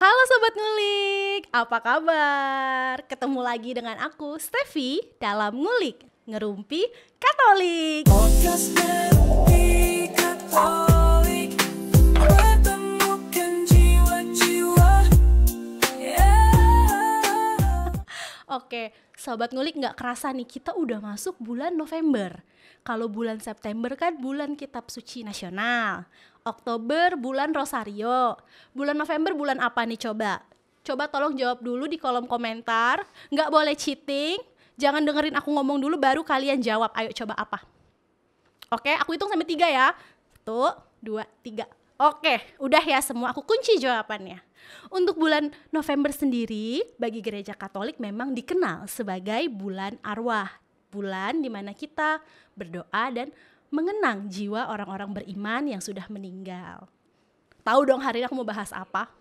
Halo Sobat Ngulik, apa kabar? Ketemu lagi dengan aku, Steffi, dalam Ngulik, Ngerumpi Katolik. Podcast Ngerumpi Katolik, pertemukan jiwa-jiwa. Oke, Sobat Ngulik, gak kerasa nih, kita udah masuk bulan November. Kalau bulan September kan bulan Kitab Suci Nasional. Oktober bulan Rosario. Bulan November bulan apa nih coba? Coba tolong jawab dulu di kolom komentar. Nggak boleh cheating. Jangan dengerin aku ngomong dulu baru kalian jawab. Ayo coba apa? Oke, aku hitung sampai 3 ya. 1, 2, 3. Oke, udah ya semua. Aku kunci jawabannya. Untuk bulan November sendiri, bagi gereja Katolik memang dikenal sebagai bulan arwah. Bulan dimana kita berdoa dan mengenang jiwa orang-orang beriman yang sudah meninggal. Tahu dong hari ini aku mau bahas apa?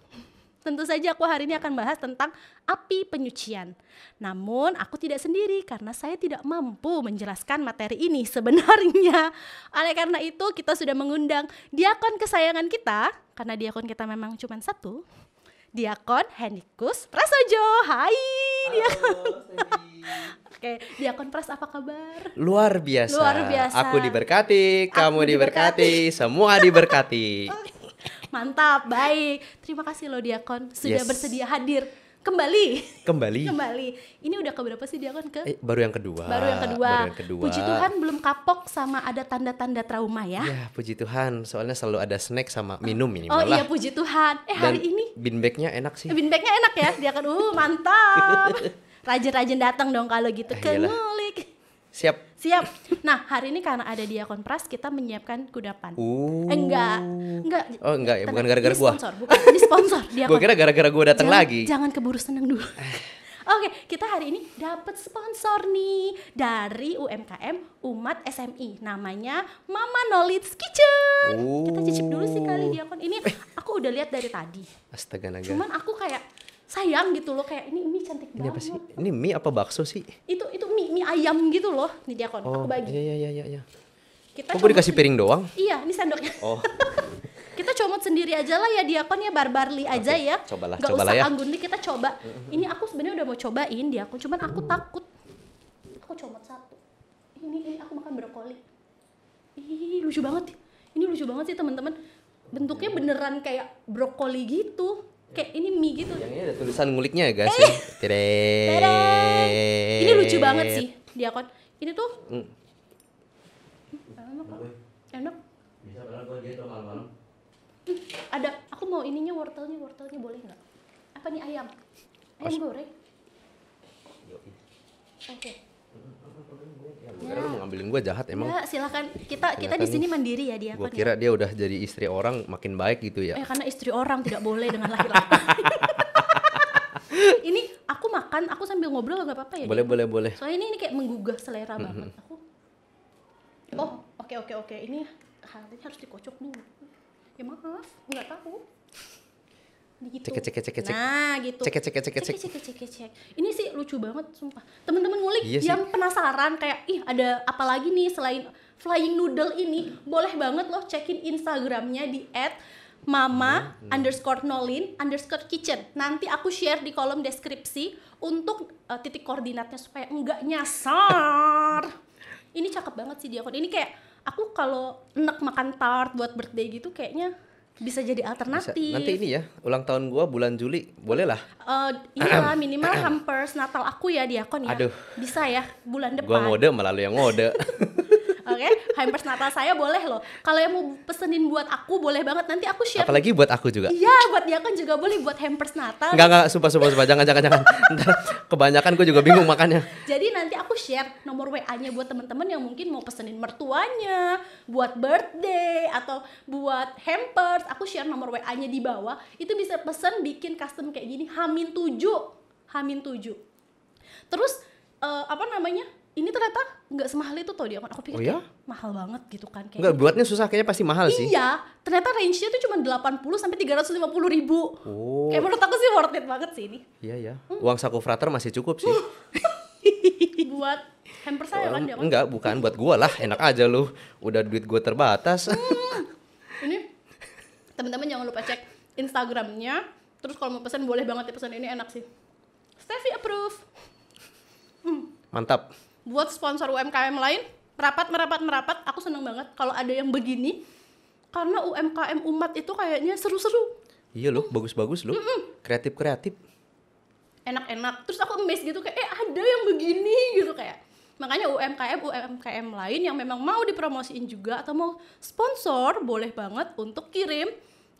Tentu saja aku hari ini akan bahas tentang api penyucian. Namun aku tidak sendiri karena saya tidak mampu menjelaskan materi ini sebenarnya. Oleh karena itu kita sudah mengundang diakon kesayangan kita, karena diakon kita memang cuma satu. Diakon Henrikus Prasojo. Hai Diakon. Oke, Diakon Pras apa kabar? Luar biasa. Luar biasa. Aku diberkati, kamu diberkati, semua diberkati. Mantap, baik. Terima kasih loh Diakon sudah Yes. bersedia hadir kembali. Kembali. Ini udah keberapa sih Diakon? Baru yang kedua. Baru yang kedua. Puji Tuhan belum kapok sama ada tanda-tanda trauma ya. Ya, puji Tuhan. Soalnya selalu ada snack sama minum ini Oh malah. iya, puji Tuhan. Hari ini bean bag-nya enak sih. bean bag-nya enak ya. Diakon, mantap. Rajin-rajin datang dong kalau gitu ke Iyalah. Ngulik. Siap. Siap. Nah, hari ini karena ada Diakon Pras, kita menyiapkan kudapan. Enggak. Oh, enggak ya, bukan Tenang, gara-gara ini gua. sponsor, bukan. Ini sponsor Diakon. Gua kira gara-gara gua datang lagi. Jangan keburu seneng dulu. Oke, kita hari ini dapat sponsor nih dari UMKM Umat SMI. Namanya Mama Knowledge Kitchen. Kita cicip dulu sih kali Diakon. Ini aku udah lihat dari tadi. Astaga naga. Cuman aku kayak sayang gitu loh, kayak ini mie cantik Ini banget. apa sih? Ini mie apa bakso sih? Itu mie ayam gitu loh. Nih Diakon, aku bagi. Iya. Kita Kok gue dikasih piring doang? Iya, ini sendoknya. Oh. Kita comot sendiri aja lah ya Diakon ya, barbarly aja ya. Cobalah Gak usah ya. anggun nih, kita coba. Ini aku sebenarnya udah mau cobain Diakon, cuman aku takut. Aku comot satu. Ini aku makan brokoli. Ih, lucu banget. Ini lucu banget sih teman-teman. Bentuknya beneran kayak brokoli gitu. Kayak ini mie gitu. Yang ini ada tulisan nguliknya ya guys. Tada! Ini lucu banget sih Diakon. Ini tuh enak. Bisa padahal gue gitu malam-malam. Ada, aku mau ininya wortelnya boleh nggak? Apa nih ayam? Ayam goreng? Oke. Karena lu mau ngambilin gue jahat emang. Ya, silakan. Kita di sini mandiri ya dia. Gue kira dia udah jadi istri orang makin baik gitu ya. Karena istri orang tidak boleh dengan laki-laki. Ini aku makan, aku sambil ngobrol nggak apa-apa ya? Boleh. Soalnya ini kayak menggugah selera banget. Aku. Oh, oke. Ini harus dikocok dulu. Ya maaf, nggak tahu. Gitu. Cek. Nah, gitu. Cek. Ini sih lucu banget, sumpah. Teman-teman ngulik Iya sih. yang penasaran kayak, ih ada apa lagi nih selain flying noodle ini, boleh banget loh cekin Instagramnya di @mama_nolin_kitchen. Nanti aku share di kolom deskripsi untuk titik koordinatnya supaya enggak nyasar. Ini cakep banget sih Diakon. Ini kayak aku kalau enek makan tart buat birthday gitu kayaknya bisa jadi alternatif. Nanti ini ya, ulang tahun gue bulan Juli, boleh lah. Inilah minimal hampers Natal aku ya Diakon ya. Aduh. Bisa ya bulan depan. Gue ngode malah lu yang ngode. Oke, hampers Natal saya boleh loh. Kalau yang mau pesenin buat aku boleh banget, nanti aku share. Apalagi buat aku juga. Iya, buat Diakon juga boleh buat hampers Natal. Enggak, sumpah, jangan. Ntar kebanyakan gue juga bingung makannya. Jadi nanti aku share nomor WA-nya buat teman-teman yang mungkin mau pesenin mertuanya, buat birthday atau buat hampers. Aku share nomor WA-nya di bawah. Itu bisa pesen bikin custom kayak gini H-7. Terus ini ternyata nggak semahal itu tuh Diakon. Aku pikir Oh ya? mahal banget gitu kan kayak. Enggak, buatnya susah, kayaknya pasti mahal sih. Iya, ternyata range-nya tuh cuma 80 sampai 350 ribu. Oh. Kayak menurut aku sih worth it banget sih ini. Iya. Uang saku frater masih cukup sih. Buat hampers saya kan Diakon. Enggak, bukan buat gua lah. Enak aja lu. Udah duit gua terbatas. Ini teman-teman jangan lupa cek Instagramnya Terus kalau mau pesan boleh banget ya, pesan ini enak sih. Steffi approve. Mantap. Buat sponsor UMKM lain, merapat, aku seneng banget kalau ada yang begini. Karena UMKM umat itu kayaknya seru-seru, Iya loh, bagus-bagus loh. Kreatif-kreatif. enak-enak. Terus aku amazed gitu kayak ada yang begini gitu kayak. Makanya UMKM lain yang memang mau dipromosiin juga atau mau sponsor boleh banget untuk kirim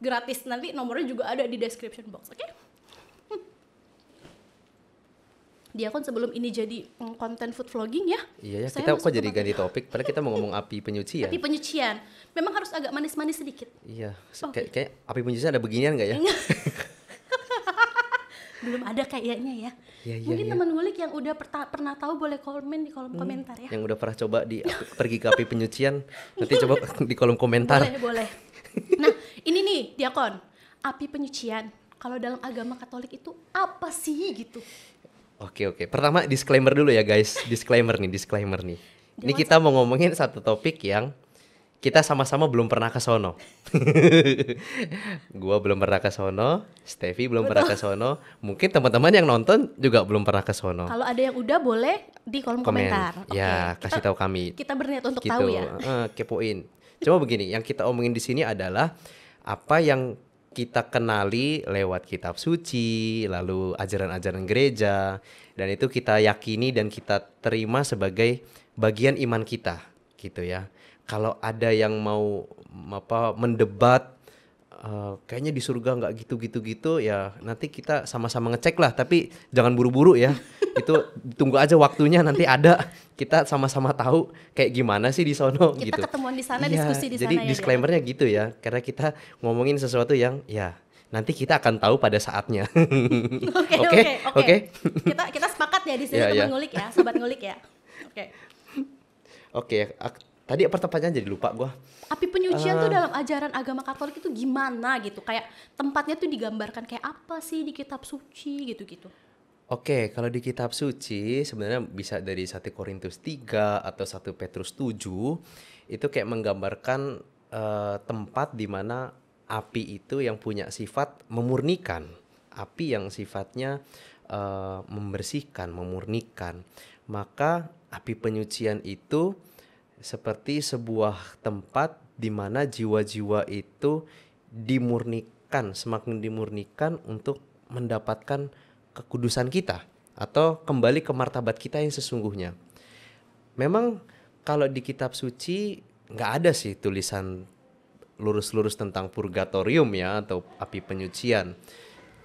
gratis. Nanti nomornya juga ada di description box, oke? Dia kan sebelum ini jadi konten food vlogging ya. Iya ya, saya kita masuk kok ke jadi bagian ganti topik. Padahal kita mau ngomong api penyucian. api penyucian. Memang harus agak manis-manis sedikit. Iya, Oke. kayak api penyucian ada beginian nggak ya? Belum ada kayaknya ya. Iya, iya, Mungkin iya. teman ngulik yang udah pernah tahu boleh komen di kolom komentar ya. Yang udah pernah coba pergi ke api penyucian, nanti coba di kolom komentar. Boleh. Nah, ini nih, Diakon. Api penyucian. Kalau dalam agama Katolik itu apa sih gitu? Oke. Pertama disclaimer dulu ya guys. Disclaimer nih. Ini kita mau ngomongin satu topik yang kita sama-sama belum pernah ke sono. Gua belum pernah ke sono, Steffi belum pernah ke sono. Mungkin teman-teman yang nonton juga belum pernah ke sono. Kalau ada yang udah boleh di kolom Komen. komentar. Oke, Ya, kasih tahu kami. Kita berniat untuk Gitu. tahu ya. Kepoin. Coba begini, yang kita omongin di sini adalah apa yang kita kenali lewat kitab suci, lalu ajaran-ajaran gereja, dan itu kita yakini dan kita terima sebagai bagian iman kita, gitu ya. Kalau ada yang mau mendebat, kayaknya di surga nggak gitu, ya nanti kita sama-sama ngecek lah, tapi jangan buru-buru ya. Itu tunggu aja waktunya, nanti ada, kita sama-sama tahu kayak gimana sih di sono Kita gitu. ketemuan di sana, Iya, diskusi di jadi sana ya. disclaimernya gitu ya, karena kita ngomongin sesuatu yang ya nanti kita akan tahu pada saatnya. Oke. Kita sepakat ya di sini Iya, teman iya. ngulik ya, sobat ngulik ya. Oke. Oke, tadi pertanyaannya jadi lupa gua. Api penyucian tuh dalam ajaran agama Katolik itu gimana gitu? Kayak tempatnya tuh digambarkan kayak apa sih di kitab suci gitu-gitu. Oke, kalau di kitab suci sebenarnya bisa dari 1 Korintus 3 atau 1 Petrus 7 itu kayak menggambarkan tempat di mana api itu yang punya sifat memurnikan, api yang sifatnya membersihkan, memurnikan. Maka api penyucian itu seperti sebuah tempat di mana jiwa-jiwa itu dimurnikan, semakin dimurnikan untuk mendapatkan kekudusan kita atau kembali ke martabat kita yang sesungguhnya. Memang kalau di kitab suci nggak ada sih tulisan lurus-lurus tentang purgatorium ya atau api penyucian.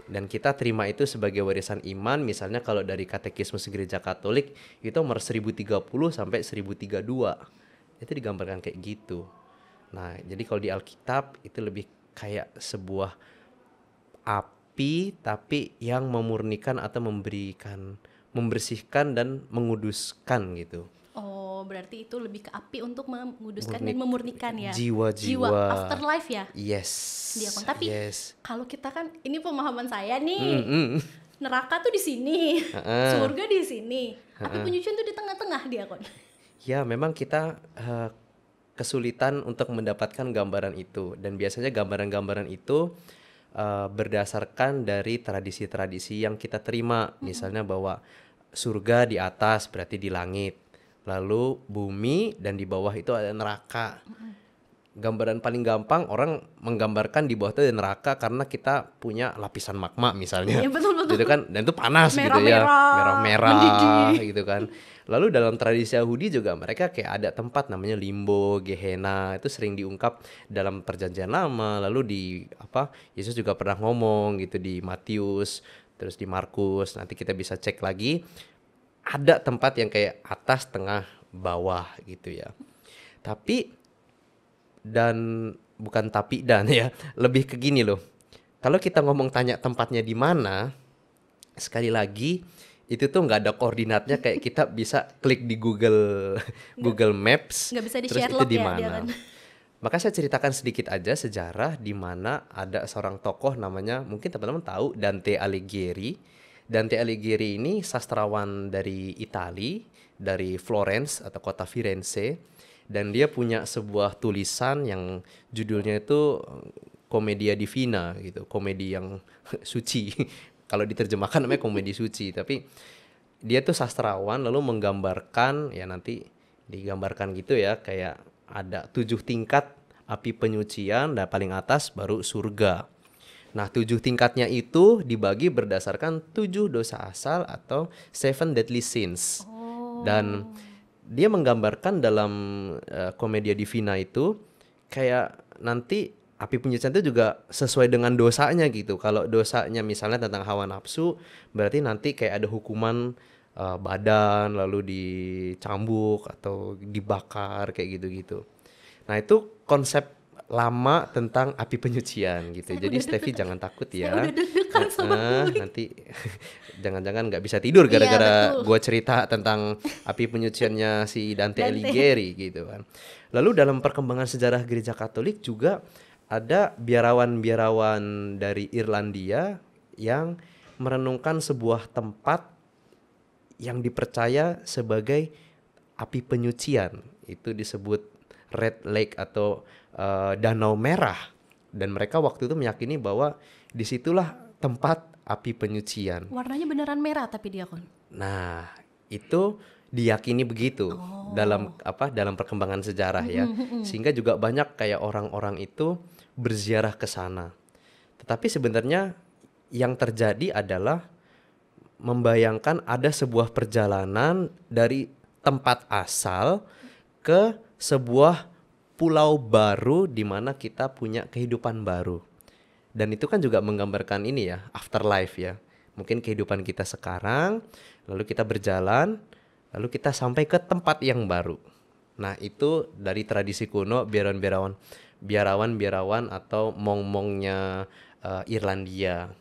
Dan kita terima itu sebagai warisan iman. Misalnya kalau dari Katekismus Gereja Katolik itu nomor 1030 sampai 1032. Itu digambarkan kayak gitu. Nah, jadi kalau di Alkitab itu lebih kayak sebuah api tapi yang memurnikan atau membersihkan dan menguduskan gitu. Oh, berarti itu lebih ke api untuk menguduskan dan memurnikan ya. Jiwa-jiwa. Afterlife ya. Yes. Diakon. Tapi yes. kalau kita kan ini pemahaman saya nih. Mm-mm. Neraka tuh di sini, surga di sini. Api penyucian tuh di tengah-tengah, Diakon. Ya, memang kita kesulitan untuk mendapatkan gambaran itu, dan biasanya gambaran-gambaran itu berdasarkan dari tradisi-tradisi yang kita terima. Misalnya bahwa surga di atas berarti di langit, lalu bumi dan di bawah itu ada neraka. Gambaran paling gampang orang menggambarkan di bawah itu ada neraka karena kita punya lapisan magma misalnya. Iya, betul. Gitu kan, dan itu panas gitu ya, merah-merah gitu kan. Lalu dalam tradisi Yahudi juga mereka kayak ada tempat namanya limbo, Gehenna, itu sering diungkap dalam Perjanjian Lama. Lalu di Yesus juga pernah ngomong gitu di Matius, terus di Markus. Nanti kita bisa cek lagi. Ada tempat yang kayak atas, tengah, bawah gitu ya. Bukan tapi ya, lebih ke gini loh. Kalau kita tanya tempatnya di mana, sekali lagi itu tuh nggak ada koordinatnya kayak kita bisa klik di Google Maps, Nggak bisa di terus itu Sherlock di ya, dia mana. kan. Maka saya ceritakan sedikit aja sejarah di mana ada seorang tokoh namanya, mungkin teman-teman tahu, Dante Alighieri. Dante Alighieri ini sastrawan dari Itali, dari Florence atau kota Firenze, dan dia punya sebuah tulisan yang judulnya itu Commedia Divina gitu, komedi yang suci. Kalau diterjemahkan namanya komedi suci, tapi dia tuh sastrawan lalu menggambarkan, ya nanti digambarkan gitu ya, kayak ada 7 tingkat api penyucian dan paling atas baru surga. Nah, 7 tingkatnya itu dibagi berdasarkan 7 dosa asal atau 7 deadly sins. Dan dia menggambarkan dalam Commedia Divina itu kayak nanti api penyucian itu juga sesuai dengan dosanya gitu. Kalau dosanya misalnya tentang hawa nafsu, berarti nanti kayak ada hukuman badan lalu dicambuk atau dibakar kayak gitu-gitu. Nah, itu konsep lama tentang api penyucian gitu. Saya Jadi udah Steffi deg-degan. jangan takut Saya ya. udah deg-degan sama ngulik. Nanti jangan-jangan nggak bisa tidur Iya, gara-gara betul. gua cerita tentang api penyuciannya si Dante Dante. Alighieri gitu kan. Lalu dalam perkembangan sejarah gereja Katolik juga ada biarawan-biarawan dari Irlandia yang merenungkan sebuah tempat yang dipercaya sebagai api penyucian. Itu disebut Red Lake atau Danau Merah. Dan mereka waktu itu meyakini bahwa disitulah tempat api penyucian. Warnanya beneran merah tapi diakon. Nah, itu diyakini begitu dalam perkembangan sejarah ya. Sehingga juga banyak kayak orang-orang itu berziarah ke sana. Tetapi sebenarnya yang terjadi adalah membayangkan ada sebuah perjalanan dari tempat asal ke sebuah pulau baru di mana kita punya kehidupan baru. Dan itu kan juga menggambarkan ini ya, afterlife ya. Mungkin kehidupan kita sekarang, lalu kita berjalan, lalu kita sampai ke tempat yang baru. Nah, itu dari tradisi kuno biarawan-biarawan atau mong-mongnya Irlandia.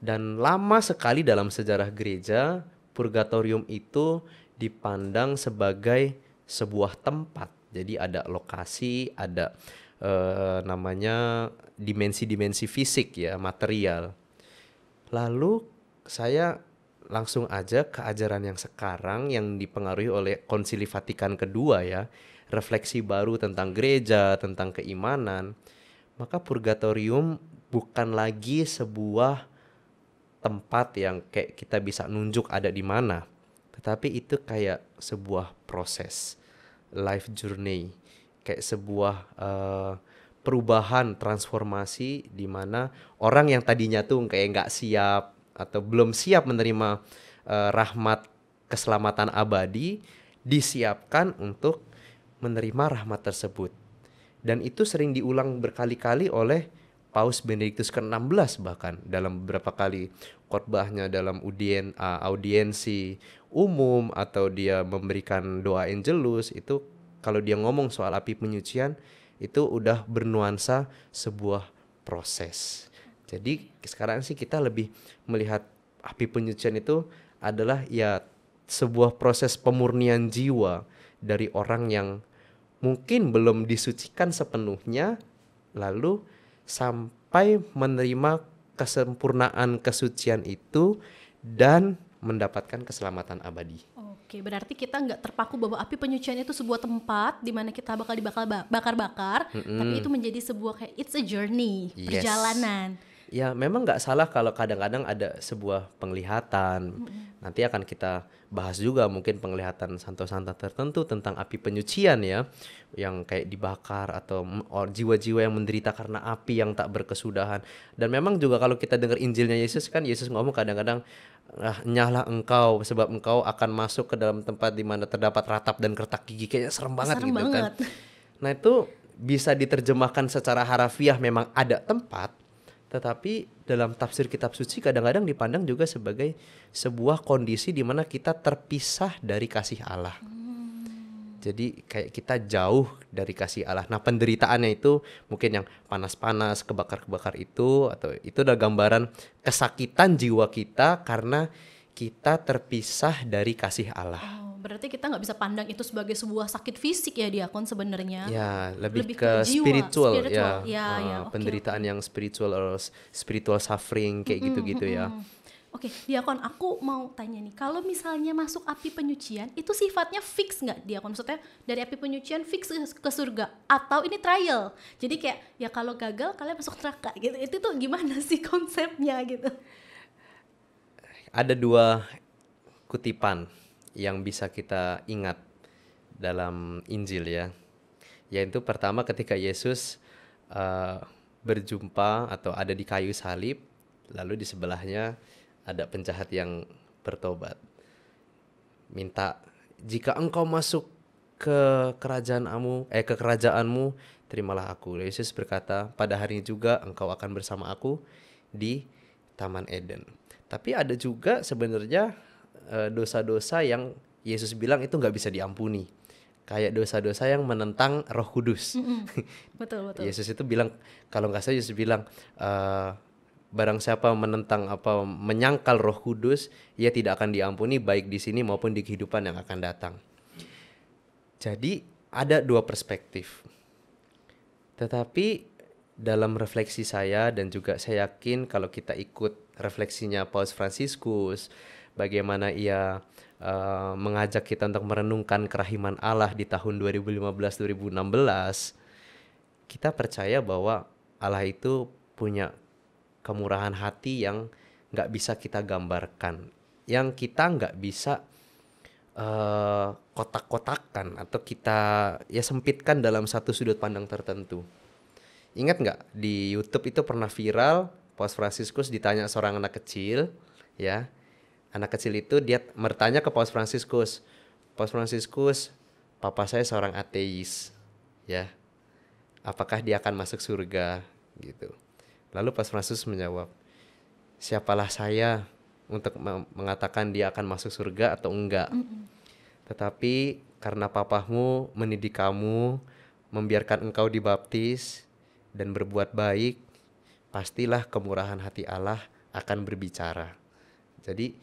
Dan lama sekali dalam sejarah gereja, purgatorium itu dipandang sebagai sebuah tempat. Jadi ada lokasi, ada namanya dimensi-dimensi fisik ya, material. Lalu saya langsung aja ke ajaran yang sekarang yang dipengaruhi oleh Konsili Vatikan kedua ya, refleksi baru tentang gereja, tentang keimanan. Maka purgatorium bukan lagi sebuah tempat yang kayak kita bisa nunjuk ada di mana, tetapi itu kayak sebuah proses, life journey, kayak sebuah perubahan, transformasi di mana orang yang tadinya tuh kayak nggak siap atau belum siap menerima rahmat keselamatan abadi, disiapkan untuk menerima rahmat tersebut. Dan itu sering diulang berkali-kali oleh Paus Benediktus ke-16 bahkan dalam beberapa kali khotbahnya dalam audiensi umum atau dia memberikan doa Angelus. Itu kalau dia ngomong soal api penyucian itu udah bernuansa sebuah proses. Jadi sekarang sih kita lebih melihat api penyucian itu adalah ya sebuah proses pemurnian jiwa dari orang yang mungkin belum disucikan sepenuhnya, lalu sampai menerima kesempurnaan kesucian itu dan mendapatkan keselamatan abadi. Oke, berarti kita nggak terpaku bahwa api penyucian itu sebuah tempat di mana kita bakal bakar-bakar, tapi itu menjadi sebuah kayak it's a journey, Yes. perjalanan. Ya memang nggak salah kalau kadang-kadang ada sebuah penglihatan. Nanti akan kita bahas juga mungkin penglihatan santo-santa tertentu tentang api penyucian ya, yang kayak dibakar atau jiwa-jiwa yang menderita karena api yang tak berkesudahan. Dan memang juga kalau kita dengar Injilnya Yesus kan, Yesus ngomong kadang-kadang, nyahlah engkau sebab engkau akan masuk ke dalam tempat di mana terdapat ratap dan kertak gigi. Kayaknya serem banget Serem gitu banget. kan. Nah itu bisa diterjemahkan secara harafiah memang ada tempat, tetapi dalam tafsir kitab suci kadang-kadang dipandang juga sebagai sebuah kondisi di mana kita terpisah dari kasih Allah. Jadi kayak kita jauh dari kasih Allah. Nah penderitaannya itu mungkin yang panas-panas, kebakar-kebakar itu, atau itu adalah gambaran kesakitan jiwa kita karena kita terpisah dari kasih Allah. Oh, berarti kita nggak bisa pandang itu sebagai sebuah sakit fisik ya diakon sebenarnya. Ya, lebih Lebih ke ke jiwa, spiritual spiritual. ya. Ya, ya, oke, Penderitaan yang spiritual or spiritual suffering kayak gitu-gitu ya. Oke, Diakon, aku mau tanya nih, kalau misalnya masuk api penyucian, itu sifatnya fix nggak, Diakon? Maksudnya dari api penyucian fix ke surga, atau ini trial? Jadi kayak, ya kalau gagal kalian masuk neraka gitu. Itu tuh gimana sih konsepnya gitu? Ada dua kutipan yang bisa kita ingat dalam Injil ya. Yaitu pertama ketika Yesus eh, berjumpa atau ada di kayu salib, lalu di sebelahnya ada penjahat yang bertobat. Minta, jika engkau masuk ke kerajaanmu, terimalah aku. Yesus berkata, pada hari ini juga engkau akan bersama aku di Taman Eden. Tapi ada juga sebenarnya dosa-dosa yang Yesus bilang itu nggak bisa diampuni. Kayak dosa-dosa yang menentang Roh Kudus. Betul. Yesus itu bilang, kalau nggak salah Yesus bilang, barang siapa menentang menyangkal Roh Kudus, ia tidak akan diampuni baik di sini maupun di kehidupan yang akan datang. Jadi ada dua perspektif. Tetapi dalam refleksi saya dan juga saya yakin kalau kita ikut refleksinya Paus Fransiskus, bagaimana ia mengajak kita untuk merenungkan kerahiman Allah di tahun 2015-2016, kita percaya bahwa Allah itu punya kemurahan hati yang nggak bisa kita gambarkan, yang kita nggak bisa kotak-kotakan atau kita ya sempitkan dalam satu sudut pandang tertentu. Ingat nggak di YouTube itu pernah viral, Paus Fransiskus ditanya seorang anak kecil, ya, anak kecil itu dia bertanya ke Paus Fransiskus, papa saya seorang ateis, ya, apakah dia akan masuk surga, gitu. Lalu Paus Fransiskus menjawab, siapalah saya untuk mengatakan dia akan masuk surga atau enggak. Tetapi karena papamu mendidik kamu, membiarkan engkau dibaptis dan berbuat baik, pastilah kemurahan hati Allah akan berbicara. Jadi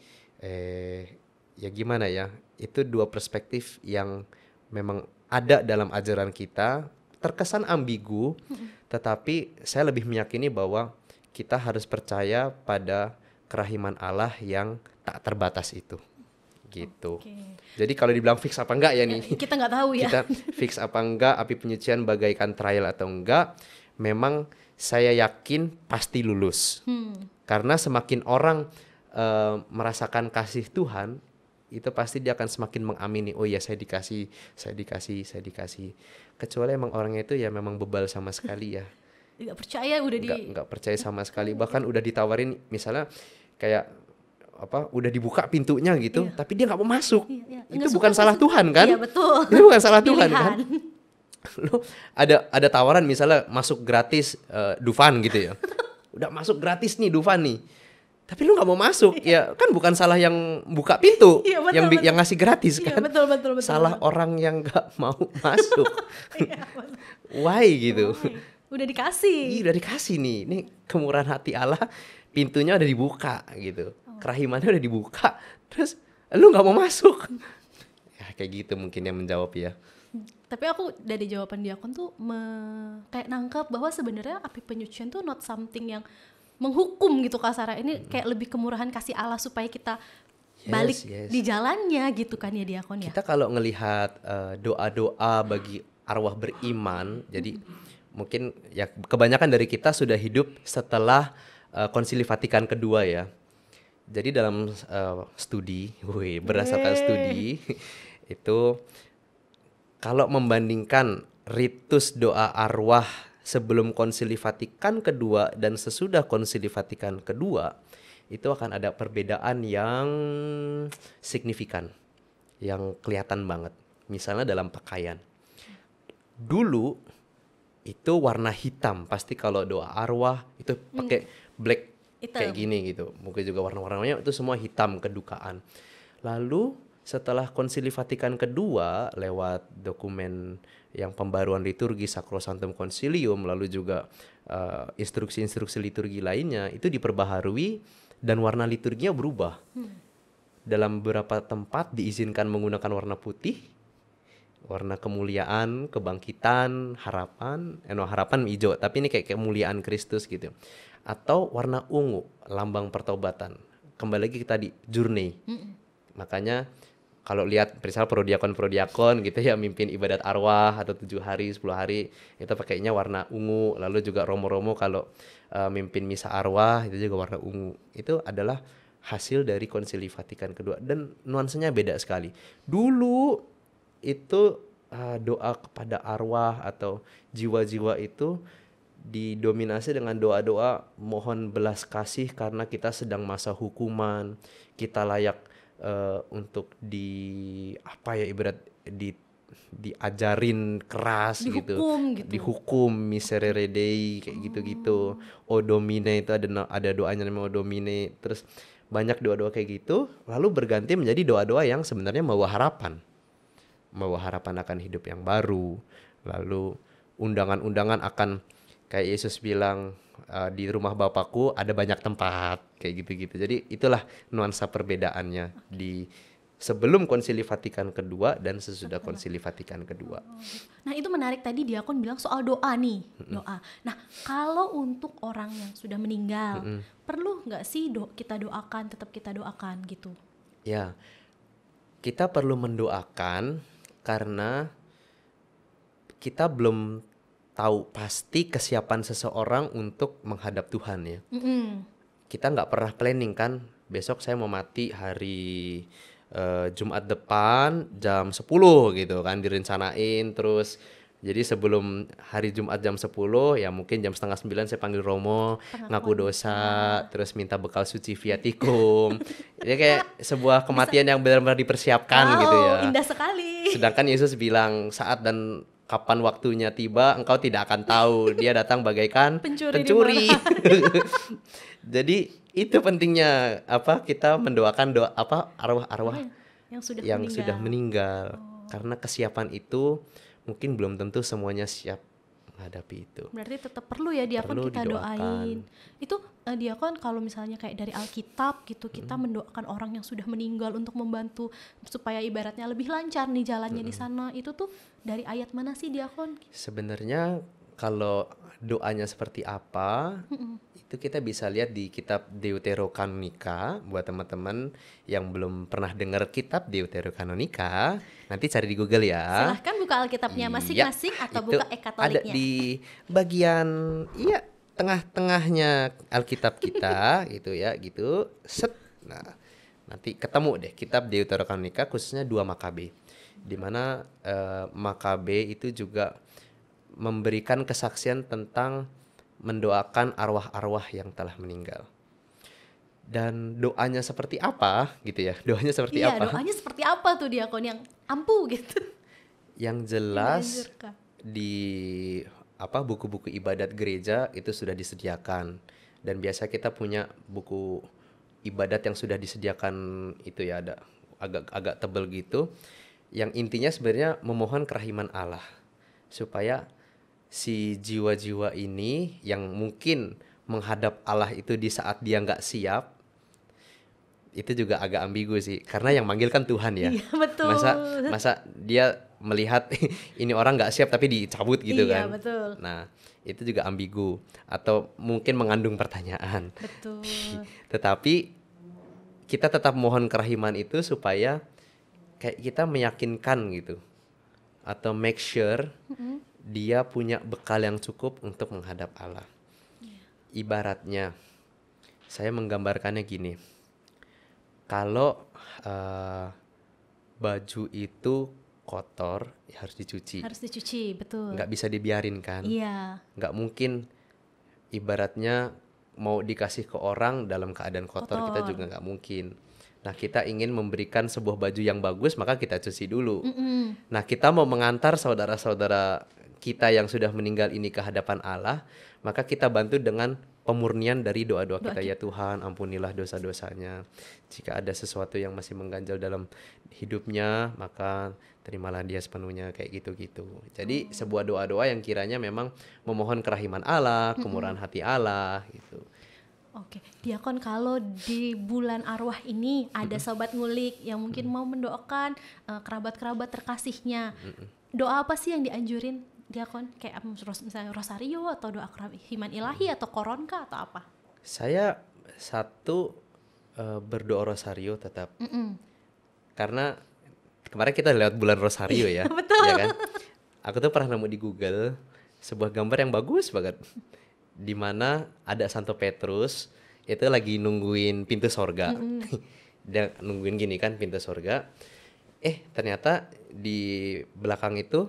ya gimana ya, itu dua perspektif yang memang ada dalam ajaran kita, terkesan ambigu, tetapi saya lebih meyakini bahwa kita harus percaya pada kerahiman Allah yang tak terbatas itu, gitu. Oke. Jadi kalau dibilang fix apa enggak ya nih, Kita nggak tahu ya. kita fix apa enggak api penyucian bagaikan trial atau enggak, memang saya yakin pasti lulus. Karena semakin orang merasakan kasih Tuhan, itu pasti dia akan semakin mengamini, oh ya saya dikasih. Kecuali emang orangnya itu ya memang bebal sama sekali ya. Nggak percaya udah Nggak percaya sama sekali, bahkan udah ditawarin misalnya kayak udah dibuka pintunya gitu, tapi dia nggak mau masuk. Iya. Itu Nggak bukan suka salah sih. Tuhan kan? Iya, betul. Itu bukan salah Tuhan kan? Pilihan. Lo ada tawaran misalnya masuk gratis Dufan gitu ya. Udah masuk gratis nih Dufan nih. Tapi lu nggak mau masuk, ya kan bukan salah yang buka pintu, Iya, betul. yang ngasih gratis Iya, kan? betul. Salah orang yang nggak mau masuk. Iya, betul. Why gitu? Udah dikasih. Iya udah dikasih nih, ini kemurahan hati Allah, pintunya udah dibuka gitu, kerahimannya udah dibuka, terus lu nggak mau masuk. Ya kayak gitu mungkin yang menjawab ya. Tapi aku dari jawaban Diakon tuh kayak nangkep bahwa sebenarnya api penyucian tuh not something yang menghukum gitu kasarnya. Ini kayak lebih kemurahan kasih Allah supaya kita balik Yes. di jalannya gitu kan ya Diakon ya. Kita kalau ngelihat doa-doa bagi arwah beriman, jadi mungkin ya kebanyakan dari kita sudah hidup setelah Konsili Vatikan kedua ya. Jadi dalam berdasarkan studi itu kalau membandingkan ritus doa arwah sebelum Konsili Vatikan kedua dan sesudah Konsili Vatikan kedua, itu akan ada perbedaan yang signifikan, yang kelihatan banget. Misalnya dalam pakaian. Dulu itu warna hitam, pasti kalau doa arwah itu pakai black Hitam. kayak gini gitu. Mungkin juga warna-warnanya itu semua hitam, kedukaan. Lalu setelah Konsili Vatikan kedua lewat dokumen yang pembaruan liturgi Sacrosanctum Concilium, lalu juga instruksi-instruksi liturgi lainnya itu diperbaharui dan warna liturginya berubah. Dalam beberapa tempat diizinkan menggunakan warna putih, warna kemuliaan, kebangkitan, harapan, harapan hijau, tapi ini kayak kemuliaan Kristus gitu. Atau warna ungu, lambang pertobatan. kembali lagi kita di journey. Makanya kalau lihat misal prodiakon gitu ya, mimpin ibadat arwah atau 7 hari 10 hari itu pakainya warna ungu. Lalu juga romo-romo kalau mimpin misa arwah itu juga warna ungu. Itu adalah hasil dari Konsili Vatikan kedua dan nuansanya beda sekali. Dulu itu doa kepada arwah atau jiwa-jiwa itu didominasi dengan doa-doa mohon belas kasih karena kita sedang masa hukuman, kita layak untuk ibarat diajarin keras Dihukum gitu. dihukum miserere Dei kayak gitu-gitu. O Domine itu ada doanya namanya O Domine, terus banyak doa-doa kayak gitu, lalu berganti menjadi doa-doa yang sebenarnya membawa harapan akan hidup yang baru, lalu undangan-undangan akan kayak Yesus bilang di rumah Bapakku ada banyak tempat kayak gitu-gitu. Jadi itulah nuansa perbedaannya di sebelum Konsili Vatikan kedua dan sesudah Konsili Vatikan kedua. Nah itu menarik tadi Diakon bilang soal doa nih, doa. Nah kalau untuk orang yang sudah meninggal, perlu nggak sih tetap kita doakan gitu? Ya, kita perlu mendoakan karena kita belum tahu pasti kesiapan seseorang untuk menghadap Tuhan ya. Kita nggak pernah planning kan, besok saya mau mati hari Jumat depan jam 10 gitu kan, direncanain terus. Jadi sebelum hari Jumat jam 10 ya mungkin jam 8:30 saya panggil Romo, ngaku dosa, terus minta bekal suci viaticum. Ini kayak sebuah kematian yang benar-benar dipersiapkan gitu ya. Indah sekali. Sedangkan Yesus bilang saat dan kapan waktunya tiba engkau tidak akan tahu, dia datang bagaikan pencuri. Jadi itu pentingnya kita mendoakan arwah-arwah yang sudah meninggal. Karena kesiapan itu mungkin belum tentu semuanya siap menghadapi itu. Berarti tetap perlu ya Diakon Perlu kita didoakan. doain. Itu Diakon kalau misalnya kayak dari Alkitab gitu kita mendoakan orang yang sudah meninggal untuk membantu supaya ibaratnya lebih lancar nih jalannya di sana. Itu tuh dari ayat mana sih Diakon? Sebenarnya kalau doanya seperti apa itu kita bisa lihat di kitab Deuterokanonika. Buat teman-teman yang belum pernah dengar kitab Deuterokanonika, nanti cari di Google ya. Silahkan buka Alkitabnya masing-masing atau itu buka ada e-katoliknya. di bagian tengah-tengahnya Alkitab kita gitu ya, gitu. Set. Nah, nanti ketemu deh kitab Deuterokanonika khususnya 2 Makabe. Di mana Makabe itu juga memberikan kesaksian tentang mendoakan arwah-arwah yang telah meninggal. Dan doanya seperti apa gitu ya? Doanya seperti Iya, apa? doanya seperti apa tuh Diakon yang ampuh gitu. Yang jelas Dianjurkan. di buku-buku ibadat gereja itu sudah disediakan. Dan biasa kita punya buku ibadat yang sudah disediakan itu ya, ada agak tebal gitu. Yang intinya sebenarnya memohon kerahiman Allah supaya si jiwa-jiwa ini yang mungkin menghadap Allah itu di saat dia nggak siap, itu juga agak ambigu sih, karena yang manggil kan Tuhan ya. Iya, betul. Masa dia melihat ini orang nggak siap tapi dicabut gitu Iya, kan. betul. Nah itu juga ambigu atau mungkin mengandung pertanyaan. Betul. Tetapi kita tetap mohon kerahiman itu supaya kayak kita meyakinkan gitu, atau make sure dia punya bekal yang cukup untuk menghadap Allah. Ibaratnya saya menggambarkannya gini, kalau baju itu kotor ya harus dicuci. Harus dicuci, betul. Nggak bisa dibiarin kan. Iya. Nggak mungkin ibaratnya mau dikasih ke orang dalam keadaan kotor. Kita juga nggak mungkin. Nah kita ingin memberikan sebuah baju yang bagus, maka kita cuci dulu. Nah kita mau mengantar saudara-saudara kita yang sudah meninggal ini ke hadapan Allah, maka kita bantu dengan pemurnian dari doa-doa kita. Ya Tuhan, ampunilah dosa-dosanya. Jika ada sesuatu yang masih mengganjal dalam hidupnya, maka terimalah dia sepenuhnya, kayak gitu-gitu. Jadi sebuah doa-doa yang kiranya memang memohon kerahiman Allah, kemurahan hati Allah gitu. Oke, Diakon, kalau di bulan arwah ini ada sobat ngulik yang mungkin mau mendoakan kerabat-kerabat terkasihnya. Doa apa sih yang dianjurin Diakon? Kayak misalnya rosario atau doa kerahiman ilahi atau koronka atau apa? Saya satu berdoa rosario tetap. Mm-mm. Karena kemarin kita lewat bulan rosario ya. Betul. Ya kan? Aku tuh pernah nemu di Google sebuah gambar yang bagus banget. Di mana ada Santo Petrus itu lagi nungguin pintu sorga. Dia nungguin gini kan pintu sorga. Ternyata di belakang itu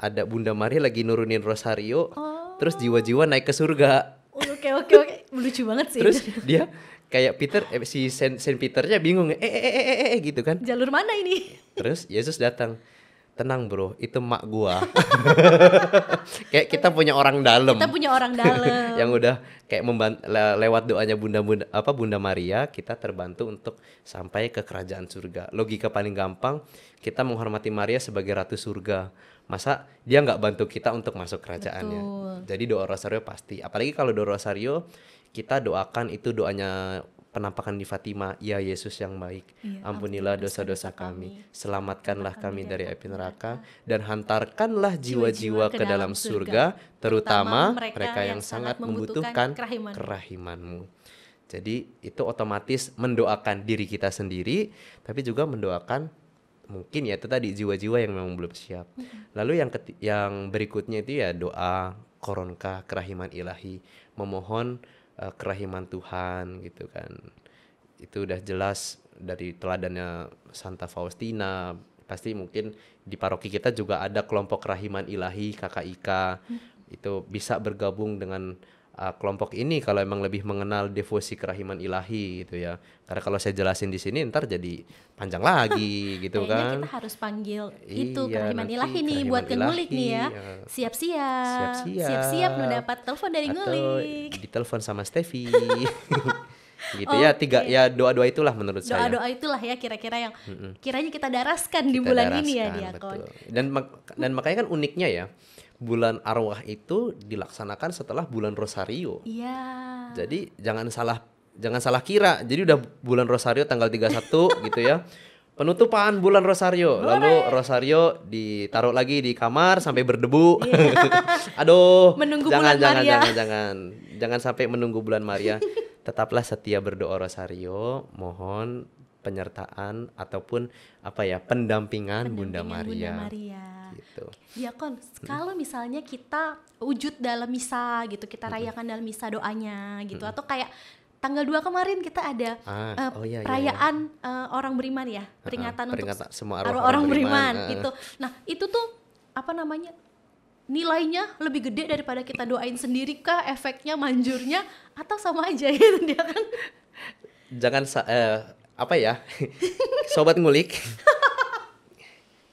ada Bunda Maria lagi nurunin rosario. Terus jiwa-jiwa naik ke surga. Oke. Lucu banget sih. Terus dia kayak Peter, si Saint Peternya bingung, gitu kan. Jalur mana ini? Terus Yesus datang, tenang bro, itu mak gua. Kayak kita punya orang dalam. Kita punya orang dalam. Yang udah kayak lewat doanya Bunda Maria, kita terbantu untuk sampai ke kerajaan surga. Logika paling gampang, kita menghormati Maria sebagai ratu surga. Masa dia nggak bantu kita untuk masuk kerajaannya? Betul. Jadi doa rosario pasti. Apalagi kalau doa rosario, kita doakan itu doanya penampakan di Fatima, ya Yesus yang baik, Iya, ampunilah dosa-dosa kami, selamatkanlah kami dari api neraka, dan hantarkanlah jiwa-jiwa ke dalam surga, terutama mereka yang sangat membutuhkan kerahimanmu. Jadi itu otomatis mendoakan diri kita sendiri, tapi juga mendoakan mungkin ya itu tadi jiwa-jiwa yang memang belum siap. Lalu yang berikutnya itu ya doa koronka kerahiman ilahi, memohon kerahiman Tuhan gitu kan. Itu udah jelas dari teladannya Santa Faustina. Pasti mungkin di paroki kita juga ada kelompok kerahiman ilahi KKIK. Itu bisa bergabung dengan kelompok ini kalau emang lebih mengenal devosi kerahiman ilahi gitu ya. Karena kalau saya jelasin di sini ntar jadi panjang lagi gitu Kayaknya kan. kita harus panggil Iya, itu kerahiman nanti ilahi nih kerahiman buat ke ngulik nih ya. ilahi, ya. Siap-siap. Siap-siap. Siap-siap mendapat telepon dari Atau ngulik. ditelepon sama Steffi. Gitu ya, ya doa-doa itulah menurut saya. Doa-doa itulah ya kira-kira yang kiranya kita daraskan di bulan ini ya Diakon. Betul. Dan makanya kan uniknya ya, bulan arwah itu dilaksanakan setelah bulan rosario. Iya. Jadi jangan salah kira. Jadi udah bulan rosario tanggal 31 gitu ya. Penutupan bulan rosario. Lalu rosario ditaruh lagi di kamar sampai berdebu. Aduh. Menunggu bulan Maria. Jangan sampai menunggu bulan Maria. Tetaplah setia berdoa rosario, mohon penyertaan ataupun pendampingan Bunda Maria. Gitu. Diakon, kalau misalnya kita wujud dalam misa gitu, kita rayakan dalam misa doanya gitu, atau kayak tanggal 2 kemarin kita ada perayaan orang beriman ya, peringatan untuk semua orang beriman gitu. Nah, itu tuh nilainya lebih gede daripada kita doain sendiri kah, efeknya, manjurnya, atau sama aja gitu dia kan? Jangan sobat ngulik,